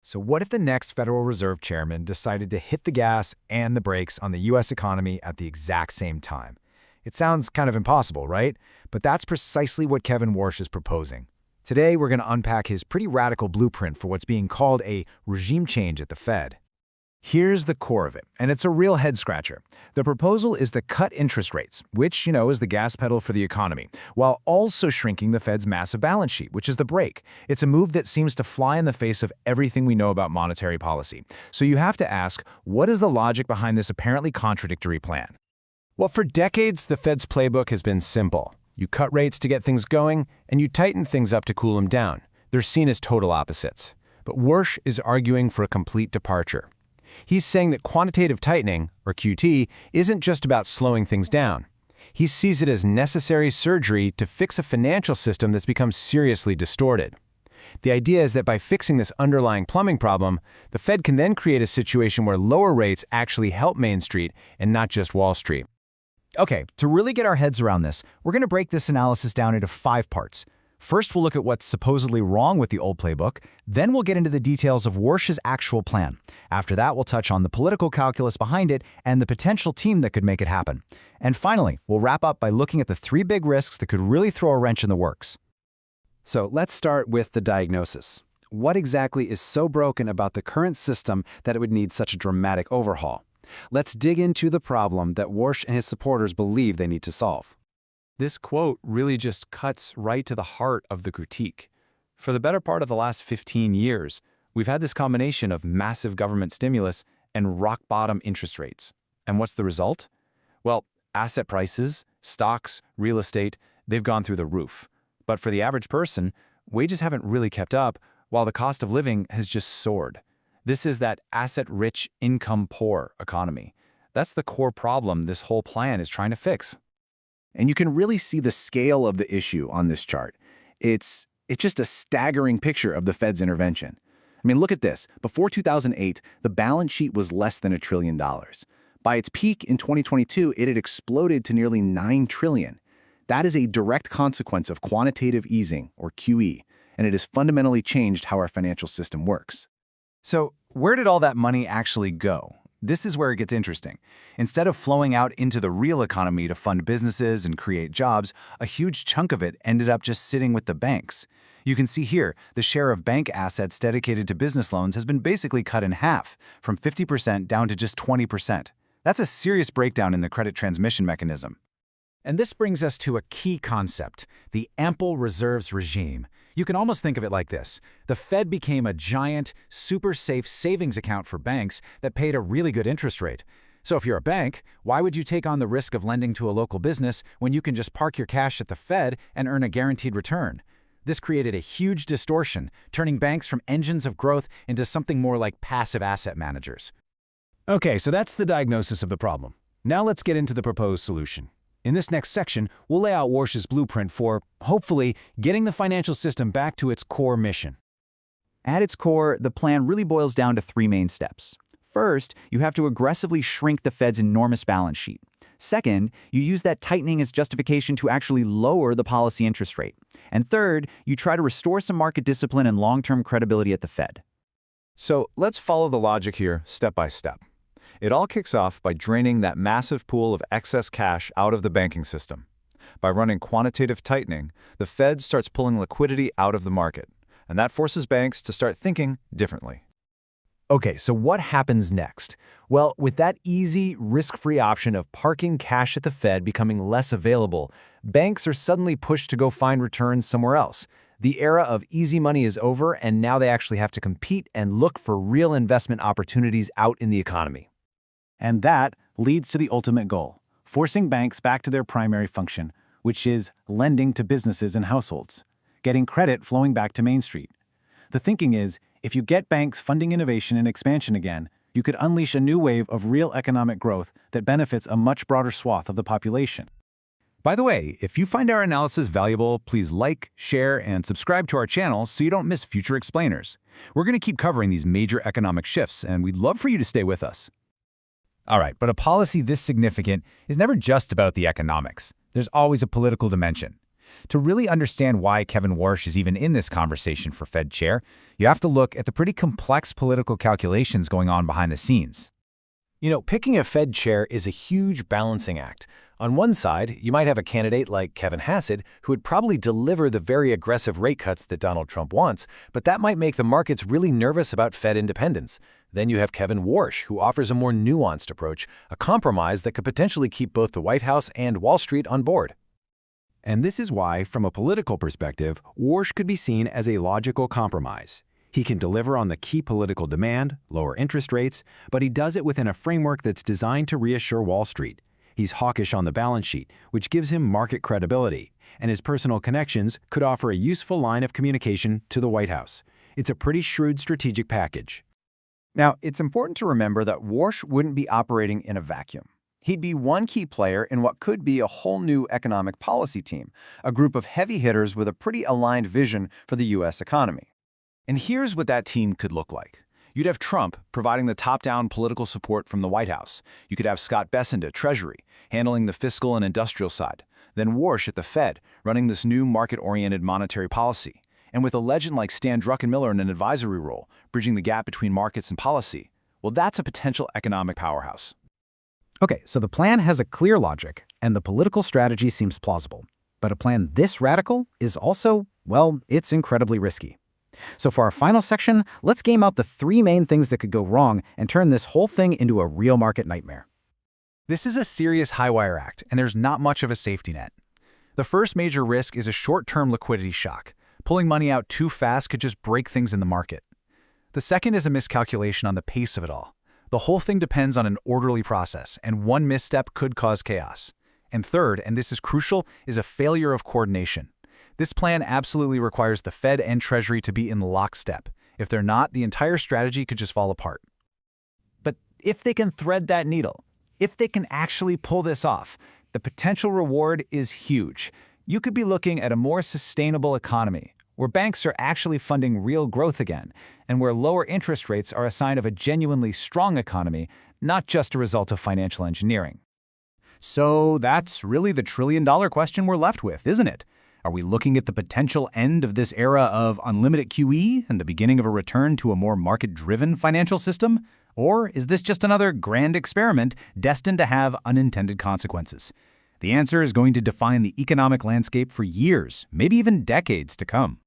So what if the next Federal Reserve chairman decided to hit the gas and the brakes on the U.S. economy at the exact same time? It sounds kind of impossible, right? But that's precisely what Kevin Warsh is proposing. Today, we're going to unpack his pretty radical blueprint for what's being called a regime change at the Fed. Here's the core of it, and it's a real head-scratcher. The proposal is to cut interest rates, which, is the gas pedal for the economy, while also shrinking the Fed's massive balance sheet, which is the brake. It's a move that seems to fly in the face of everything we know about monetary policy. So you have to ask, what is the logic behind this apparently contradictory plan? Well, for decades, the Fed's playbook has been simple. You cut rates to get things going, and you tighten things up to cool them down. They're seen as total opposites. But Warsh is arguing for a complete departure. He's saying that quantitative tightening, or QT, isn't just about slowing things down. He sees it as necessary surgery to fix a financial system that's become seriously distorted. The idea is that by fixing this underlying plumbing problem, the Fed can then create a situation where lower rates actually help Main Street and not just Wall Street. Okay, to really get our heads around this, we're going to break this analysis down into 5 parts. First, we'll look at what's supposedly wrong with the old playbook. Then we'll get into the details of Warsh's actual plan. After that, we'll touch on the political calculus behind it and the potential team that could make it happen. And finally, we'll wrap up by looking at the 3 big risks that could really throw a wrench in the works. So let's start with the diagnosis. What exactly is so broken about the current system that it would need such a dramatic overhaul? Let's dig into the problem that Warsh and his supporters believe they need to solve. This quote really just cuts right to the heart of the critique. For the better part of the last 15 years, we've had this combination of massive government stimulus and rock-bottom interest rates. And what's the result? Well, asset prices, stocks, real estate, they've gone through the roof. But for the average person, wages haven't really kept up, while the cost of living has just soared. This is that asset-rich, income-poor economy. That's the core problem this whole plan is trying to fix. And you can really see the scale of the issue on this chart. It's just a staggering picture of the Fed's intervention. I mean, look at this. Before 2008, the balance sheet was less than $1 trillion. By its peak in 2022, it had exploded to nearly $9 trillion. That is a direct consequence of quantitative easing, or QE, and it has fundamentally changed how our financial system works. So, where did all that money actually go? This is where it gets interesting. Instead of flowing out into the real economy to fund businesses and create jobs, a huge chunk of it ended up just sitting with the banks. You can see here, the share of bank assets dedicated to business loans has been basically cut in half, from 50% down to just 20%. That's a serious breakdown in the credit transmission mechanism. And this brings us to a key concept, the ample reserves regime. You can almost think of it like this. The Fed became a giant, super safe savings account for banks that paid a really good interest rate. So if you're a bank, why would you take on the risk of lending to a local business when you can just park your cash at the Fed and earn a guaranteed return? This created a huge distortion, turning banks from engines of growth into something more like passive asset managers. Okay, so that's the diagnosis of the problem. Now let's get into the proposed solution. In this next section, we'll lay out Warsh's blueprint for, hopefully, getting the financial system back to its core mission. At its core, the plan really boils down to 3 main steps. First, you have to aggressively shrink the Fed's enormous balance sheet. Second, you use that tightening as justification to actually lower the policy interest rate. And third, you try to restore some market discipline and long-term credibility at the Fed. So let's follow the logic here step by step. It all kicks off by draining that massive pool of excess cash out of the banking system. By running quantitative tightening, the Fed starts pulling liquidity out of the market, and that forces banks to start thinking differently. Okay, so what happens next? Well, with that easy, risk-free option of parking cash at the Fed becoming less available, banks are suddenly pushed to go find returns somewhere else. The era of easy money is over, and now they actually have to compete and look for real investment opportunities out in the economy. And that leads to the ultimate goal, forcing banks back to their primary function, which is lending to businesses and households, getting credit flowing back to Main Street. The thinking is, if you get banks funding innovation and expansion again, you could unleash a new wave of real economic growth that benefits a much broader swath of the population. By the way, if you find our analysis valuable, please like, share, and subscribe to our channel so you don't miss future explainers. We're going to keep covering these major economic shifts, and we'd love for you to stay with us. All right, but a policy this significant is never just about the economics. There's always a political dimension. To really understand why Kevin Warsh is even in this conversation for Fed chair, you have to look at the pretty complex political calculations going on behind the scenes. Picking a Fed chair is a huge balancing act. On one side, you might have a candidate like Kevin Hassett, who would probably deliver the very aggressive rate cuts that Donald Trump wants, but that might make the markets really nervous about Fed independence. Then you have Kevin Warsh, who offers a more nuanced approach, a compromise that could potentially keep both the White House and Wall Street on board. And this is why, from a political perspective, Warsh could be seen as a logical compromise. He can deliver on the key political demand, lower interest rates, but he does it within a framework that's designed to reassure Wall Street. He's hawkish on the balance sheet, which gives him market credibility, and his personal connections could offer a useful line of communication to the White House. It's a pretty shrewd strategic package. Now, it's important to remember that Warsh wouldn't be operating in a vacuum. He'd be one key player in what could be a whole new economic policy team, a group of heavy hitters with a pretty aligned vision for the U.S. economy. And here's what that team could look like. You'd have Trump providing the top-down political support from the White House. You could have Scott Bessent at Treasury, handling the fiscal and industrial side. Then Warsh at the Fed, running this new market-oriented monetary policy. And with a legend like Stan Druckenmiller in an advisory role, bridging the gap between markets and policy, well, that's a potential economic powerhouse. Okay, so the plan has a clear logic, and the political strategy seems plausible. But a plan this radical is also, well, it's incredibly risky. So for our final section, let's game out the three main things that could go wrong and turn this whole thing into a real market nightmare. This is a serious high-wire act, and there's not much of a safety net. The first major risk is a short-term liquidity shock. Pulling money out too fast could just break things in the market. The second is a miscalculation on the pace of it all. The whole thing depends on an orderly process, and one misstep could cause chaos. And third, and this is crucial, is a failure of coordination. This plan absolutely requires the Fed and Treasury to be in lockstep. If they're not, the entire strategy could just fall apart. But if they can thread that needle, if they can actually pull this off, the potential reward is huge. You could be looking at a more sustainable economy, where banks are actually funding real growth again, and where lower interest rates are a sign of a genuinely strong economy, not just a result of financial engineering. So that's really the trillion-dollar question we're left with, isn't it? Are we looking at the potential end of this era of unlimited QE and the beginning of a return to a more market-driven financial system? Or is this just another grand experiment destined to have unintended consequences? The answer is going to define the economic landscape for years, maybe even decades to come.